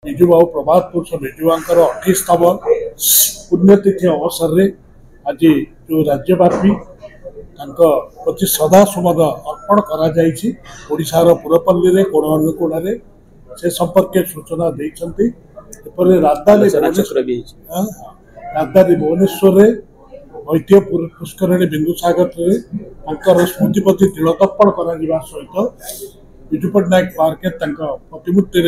विजुबाबू प्रभात पुरुष विजुबांकर 28तम पुण्यतिथि अवसर में आज जो राज्यव्यापी प्रति श्रद्धा सुमन अर्पण कर पुरपल्ली में कोण अनुकोण से संपर्क सूचना देती राजधानी भुवनेश्वर ऐतिह्य पुष्करणी बिंदुसागर स्मृति प्रति तिलतर्पण कर सहित विजु पट्टनायक पार्क प्रतिमूर्ति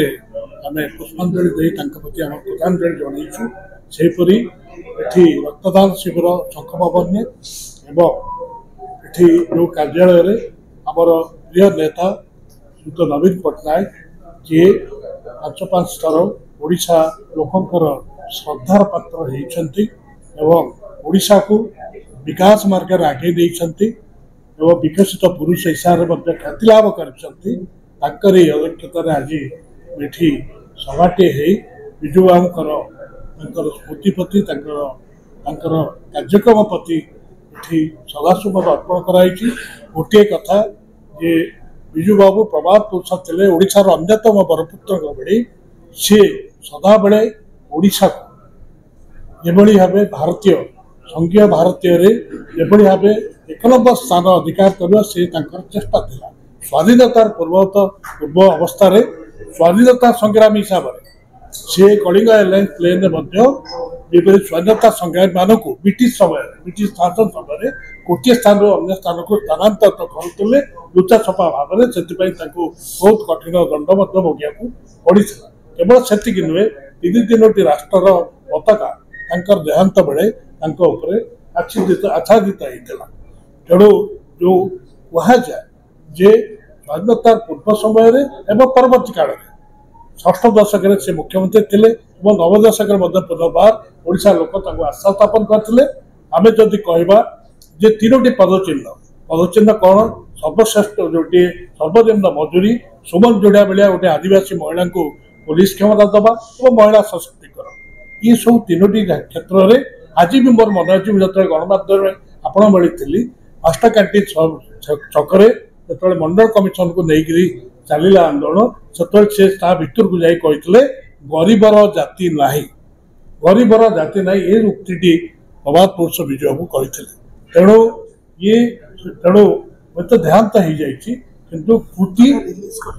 आम पुष्पांजलि प्रति आम श्रद्धांजलि जनईचु सेपरी एठी रक्तदान शिविर शंख भवन एवं जो कार्यालय आमर प्रिय नेता श्रीयुत नवीन पट्टनायक जी 5 स्तर ओडिशा लोकंकर श्रद्धार पात्र होती ओडिशा को विकास मार्ग आगे देती विकसित पुरुष हिसाब से ख्याति लाभ कर अध्यक्षतार आज ये सभाटे विजुबाबूर स्मृति प्रति कार्यक्रम प्रति ये सदासुमन अर्पण कराई। गोटे कथा जे विजुबाबू प्रभात पुरुष थे ओडिशार अन्यतम बरपुत्र बेड़े सी सदा बेले ओडिशा को एभली भाव भारतीय संघीय भारतीय एभली भाव 1 नंबर स्थान अधिकार करने से चेष्टा था स्वाधीनतार पूर्व अवस्था स्वाधीनता संग्रामी हिसाब से कलिंग एयरलाइंस प्लेन स्वाधीनता संग्रामी मान को ब्रिटिश शासन समय गोटे स्थान अन्य स्थान को स्थानांतरित करुले लुचा छपा भाव से बहुत कठिन दंड भोगिया पड़ा केवल से नुहे 3 3टी राष्ट्र पताका देहांत बेले आच्छादित होता तेणु जो कहुए जे स्वाधीनता पूर्व समय एवं परवर्ती काल षष्ठ दशक से मुख्यमंत्री थे नव दशक पुनर्बार ओडिशा लोक आशा स्थापन करते आम जदि कहवा जे 3टी पदचिह्न कौन सर्वश्रेष्ठ जोटे सर्वनिम्न मजूरी सुमन जोड़ा बेलिया गोटे आदिवासी महिला को पुलिस क्षमता दबा और महिला सशक्तिकरण ये सब 3टी क्षेत्र में आज भी मोर मन अच्छी जो गणमाध्यम आपण मिली आष्टा कैंटीन छकरे जो मंडल कमिशन को लेकर चलला आंदोलन से भर को जाई कहते गरीबर जाति नाही गरीबर जाति ना ये उक्ति प्रभात पुरुष विजुबाबू कहते तेणु ये तो देहांत हो जाइए किंतु कृति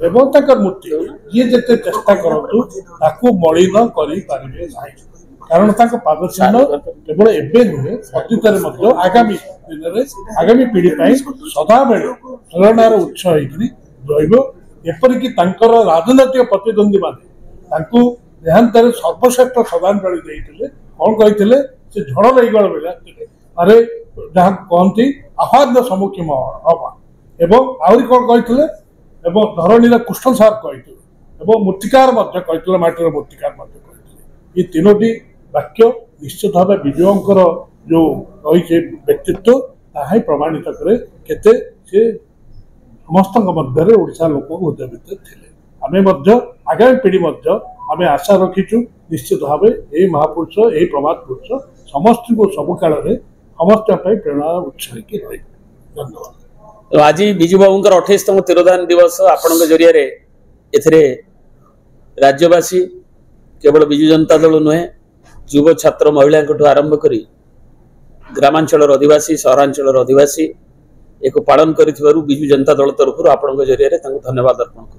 एवं मूर्ति ये जिते चेष्टा करूँ मलिन करें कारण पाद चिन्ह केवल एवं नुहे अतीत आगामी दिन में आगामी पीढ़ी सदा बेले प्रेरणार उत्स होपरिक राजनैतिक प्रतिद्वंदी मान देहांत सर्वश्रेष्ठ श्रद्धांजलि देते कौन कहते से झड़ रहीगल बेला अरे जहाँ कहती आह्वान सम्मुखीन हवा एवं आहरी कौन कहते धरणीर कृष्ण सार कहते मूर्तिकार कहते माटीर मूर्तिकार कहते ये 3टी वाक्य निश्चित भाव विजुबाबूर जो रही व्यक्तित्व ताही प्रमाणित करे केते से समस्त मध्य ओडिशा लोक हृदय थे आम आगामी पीढ़ी आम आशा रखीचु निश्चित भाव ये महापुरुष ये प्रभात पुरुष समस्त को सब काल में समस्त प्रेरणा उत्स रही। धन्यवाद। तो आज विजुबाबूर 28तम तिरोधान दिवस आपण जरिए राज्यवासी केवल विजु जनता दल नुहे युव छात्र महिला आरंभ कर ग्रामांचल अधिवासी सहरांचल अधिवासी एक पालन कर विजु जनता दल तरफ आपण जरिए धन्यवाद अर्पण कर।